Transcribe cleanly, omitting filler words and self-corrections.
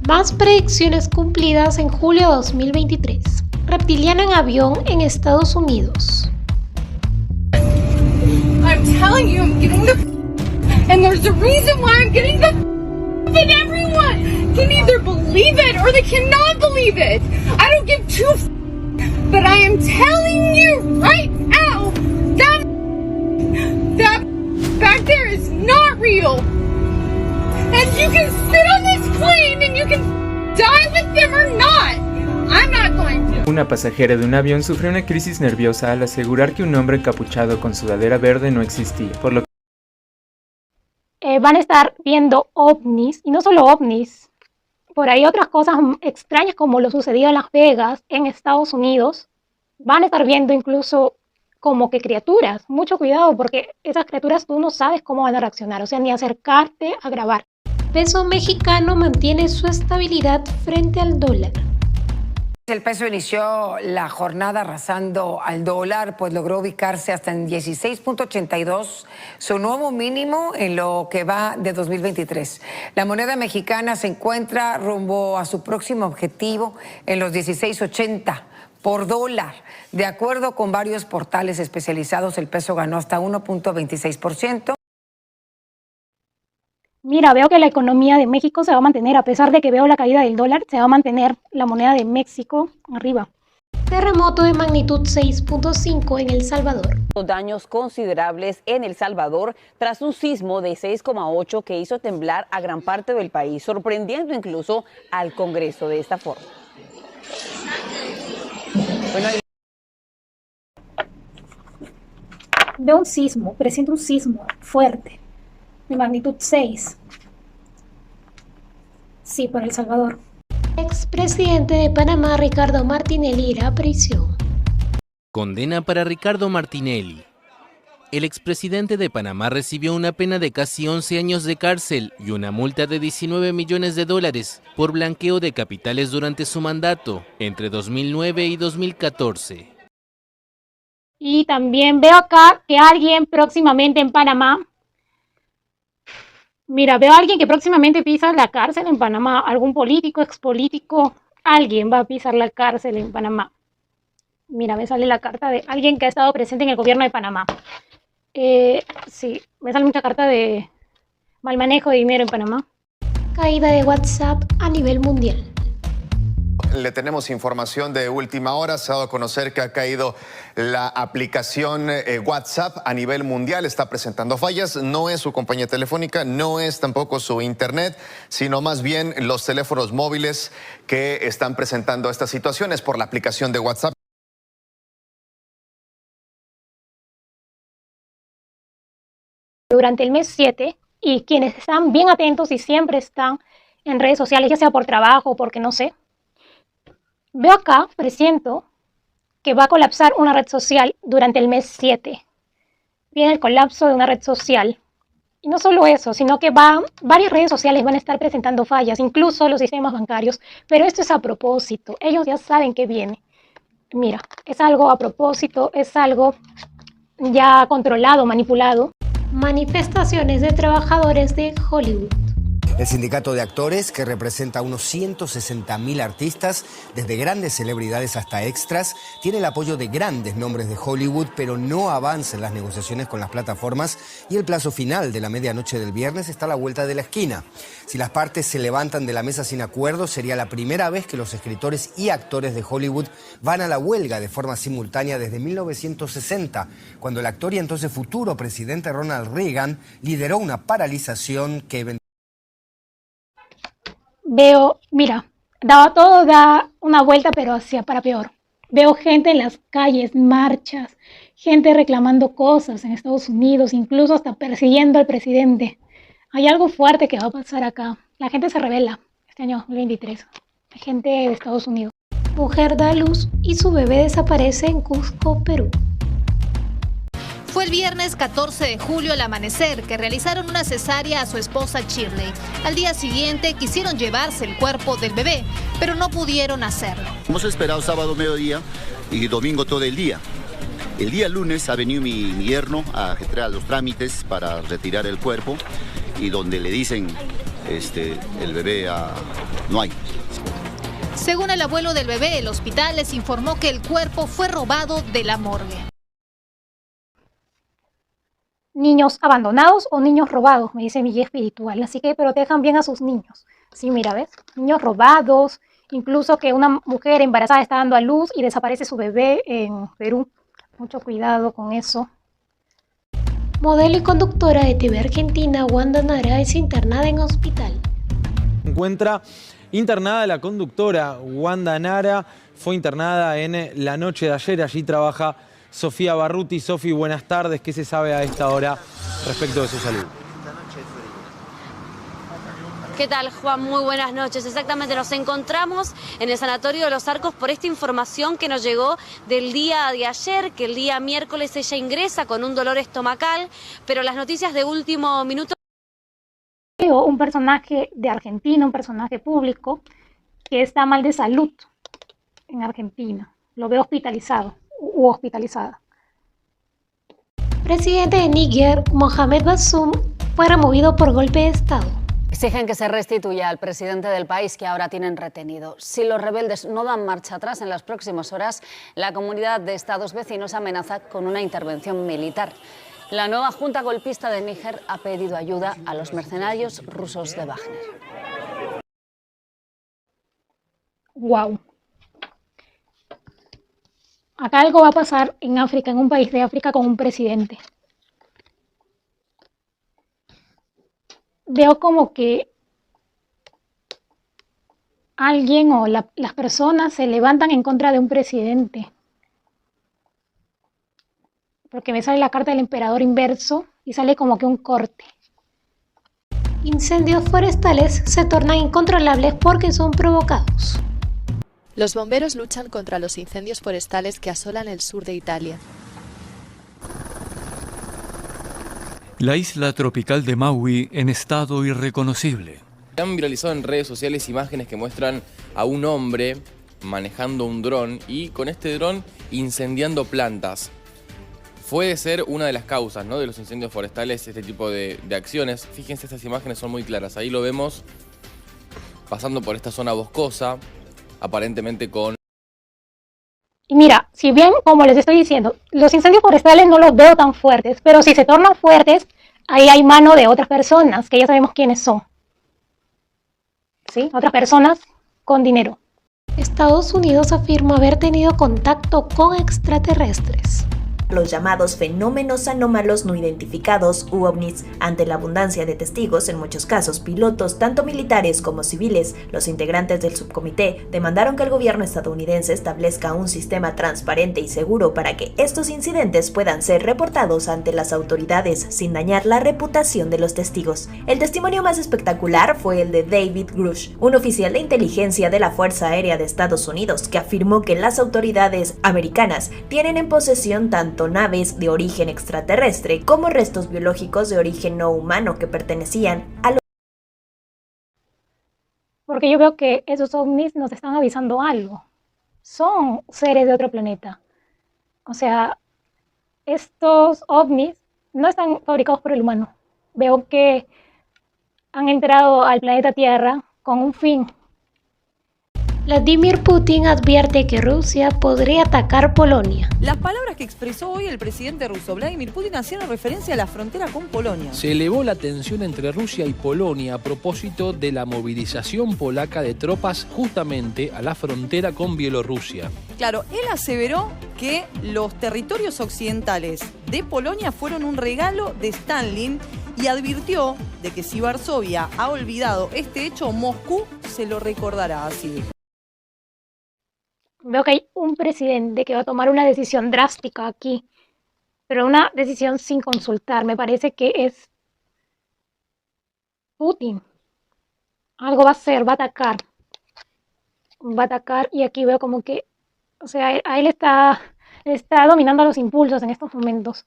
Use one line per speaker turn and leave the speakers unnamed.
Más predicciones cumplidas en julio de 2023. Reptiliano en avión en Estados Unidos.
I'm telling you, I'm getting the and there's a reason why I'm getting the and everyone can either believe it or they cannot believe it. I don't give two but I am telling you right now that back there is not real. And you can sit on this plane and you can die with them or not. I'm not going to.
Una pasajera de un avión sufrió una crisis nerviosa al asegurar que un hombre encapuchado con sudadera verde no existía, por lo que
van a estar viendo ovnis, y no solo ovnis, por ahí otras cosas extrañas como lo sucedido en Las Vegas, en Estados Unidos. Van a estar viendo incluso como que criaturas. Mucho cuidado porque esas criaturas tú no sabes cómo van a reaccionar, o sea, ni acercarte a grabar. Peso mexicano mantiene su estabilidad frente al dólar.
El peso inició la jornada arrasando al dólar, pues logró ubicarse hasta en 16.82, su nuevo mínimo en lo que va de 2023. La moneda mexicana se encuentra rumbo a su próximo objetivo en los 16.80 por dólar. De acuerdo con varios portales especializados, el peso ganó hasta 1.26%.
Mira, veo que la economía de México se va a mantener, a pesar de que veo la caída del dólar, se va a mantener la moneda de México arriba. Terremoto de magnitud 6.5 en El Salvador.
Daños considerables en El Salvador tras un sismo de 6,8 que hizo temblar a gran parte del país, sorprendiendo incluso al Congreso de esta forma.
Veo un sismo, presiento un sismo fuerte. De magnitud 6. Sí, por El Salvador. Expresidente de Panamá, Ricardo Martinelli, irá a prisión.
Condena para Ricardo Martinelli. El expresidente de Panamá recibió una pena de casi 11 años de cárcel y una multa de 19 millones de dólares por blanqueo de capitales durante su mandato entre 2009 y 2014.
Y también veo acá que alguien próximamente en Panamá. Mira, veo a alguien que próximamente pisa la cárcel en Panamá. Algún político, expolítico, alguien va a pisar la cárcel en Panamá. Mira, me sale la carta de alguien que ha estado presente en el gobierno de Panamá. Sí, me sale mucha carta de mal manejo de dinero en Panamá. Caída de WhatsApp a nivel mundial.
Le tenemos información de última hora. Se ha dado a conocer que ha caído la aplicación WhatsApp a nivel mundial. Está presentando fallas. No es su compañía telefónica, no es tampoco su internet, sino más bien los teléfonos móviles que están presentando estas situaciones por la aplicación de WhatsApp.
Durante el mes 7, y quienes están bien atentos y siempre están en redes sociales, ya sea por trabajo o porque no sé, veo acá, presiento, que va a colapsar una red social durante el mes 7. Viene el colapso de una red social. Y no solo eso, sino que varias redes sociales van a estar presentando fallas, incluso los sistemas bancarios. Pero esto es a propósito. Ellos ya saben que viene. Mira, es algo a propósito, es algo ya controlado, manipulado. Manifestaciones de trabajadores de Hollywood.
El sindicato de actores, que representa a unos 160.000 artistas, desde grandes celebridades hasta extras, tiene el apoyo de grandes nombres de Hollywood, pero no avanza en las negociaciones con las plataformas y el plazo final de la medianoche del viernes está a la vuelta de la esquina. Si las partes se levantan de la mesa sin acuerdo, sería la primera vez que los escritores y actores de Hollywood van a la huelga de forma simultánea desde 1960, cuando el actor y entonces futuro presidente Ronald Reagan lideró una paralización que
Veo, mira, todo da una vuelta, pero hacia para peor. Veo gente en las calles, marchas, gente reclamando cosas en Estados Unidos, incluso hasta persiguiendo al presidente. Hay algo fuerte que va a pasar acá. La gente se rebela este año 2023. La gente de Estados Unidos. Mujer da a luz y su bebé desaparece en Cusco, Perú.
Fue el viernes 14 de julio al amanecer que realizaron una cesárea a su esposa Shirley. Al día siguiente quisieron llevarse el cuerpo del bebé, pero no pudieron hacerlo.
Hemos esperado sábado mediodía y domingo todo el día. El día lunes ha venido mi yerno a ajetrear los trámites para retirar el cuerpo y donde le dicen el bebé no hay.
Según el abuelo del bebé, el hospital les informó que el cuerpo fue robado de la morgue.
Niños abandonados o niños robados, me dice mi guía espiritual. Así que protejan bien a sus niños. Sí, mira, ¿ves? Niños robados, incluso que una mujer embarazada está dando a luz y desaparece su bebé en Perú. Mucho cuidado con eso.
Modelo y conductora de TV Argentina, Wanda Nara, es internada en hospital.
Se encuentra internada la conductora Wanda Nara, fue internada en la noche de ayer, allí trabaja Sofía Barruti. Sofi, buenas tardes, ¿qué se sabe a esta hora respecto de su salud?
¿Qué tal, Juan? Muy buenas noches. Exactamente, nos encontramos en el Sanatorio de los Arcos por esta información que nos llegó del día de ayer, que el día miércoles ella ingresa con un dolor estomacal, pero las noticias de último minuto...
Un personaje de Argentina, un personaje público que está mal de salud en Argentina. Lo veo hospitalizado u hospitalizada.
Presidente de Níger, Mohamed Bazoum, fue removido por golpe de Estado.
Exigen que se restituya al presidente del país que ahora tienen retenido. Si los rebeldes no dan marcha atrás en las próximas horas, la comunidad de estados vecinos amenaza con una intervención militar. La nueva junta golpista de Níger ha pedido ayuda a los mercenarios rusos de Wagner.
Wow. Acá algo va a pasar en África, en un país de África con un presidente. Veo como que alguien o las personas se levantan en contra de un presidente. Porque me sale la carta del emperador inverso y sale como que un corte.
Incendios forestales se tornan incontrolables porque son provocados.
Los bomberos luchan contra los incendios forestales que asolan el sur de Italia.
La isla tropical de Maui en estado irreconocible.
Se han viralizado en redes sociales imágenes que muestran a un hombre manejando un dron y con este dron incendiando plantas. Puede ser una de las causas, ¿no?, de los incendios forestales, este tipo de acciones. Fíjense, estas imágenes son muy claras. Ahí lo vemos pasando por esta zona boscosa, aparentemente con...
Y mira, si bien, como les estoy diciendo, los incendios forestales no los veo tan fuertes, pero si se tornan fuertes, ahí hay mano de otras personas, que ya sabemos quiénes son. ¿Sí? Otras personas con dinero.
Estados Unidos afirma haber tenido contacto con extraterrestres.
Los llamados fenómenos anómalos no identificados u ovnis. Ante la abundancia de testigos, en muchos casos pilotos, tanto militares como civiles, los integrantes del subcomité demandaron que el gobierno estadounidense establezca un sistema transparente y seguro para que estos incidentes puedan ser reportados ante las autoridades sin dañar la reputación de los testigos. El testimonio más espectacular fue el de David Grush, un oficial de inteligencia de la Fuerza Aérea de Estados Unidos, que afirmó que las autoridades americanas tienen en posesión tanto naves de origen extraterrestre como restos biológicos de origen no humano que pertenecían a los...
Porque yo veo que esos ovnis nos están avisando algo. Son seres de otro planeta. O sea, estos ovnis no están fabricados por el humano. Veo que han entrado al planeta Tierra con un fin.
Vladimir Putin advierte que Rusia podría atacar Polonia.
Las palabras que expresó hoy el presidente ruso Vladimir Putin hacían referencia a la frontera con Polonia.
Se elevó la tensión entre Rusia y Polonia a propósito de la movilización polaca de tropas justamente a la frontera con Bielorrusia.
Claro, él aseveró que los territorios occidentales de Polonia fueron un regalo de Stalin y advirtió de que si Varsovia ha olvidado este hecho, Moscú se lo recordará, así dijo.
Veo que hay un presidente que va a tomar una decisión drástica aquí, pero una decisión sin consultar. Me parece que es Putin. Algo va a hacer, va a atacar. Va a atacar y aquí veo como que, o sea, a él está dominando los impulsos en estos momentos.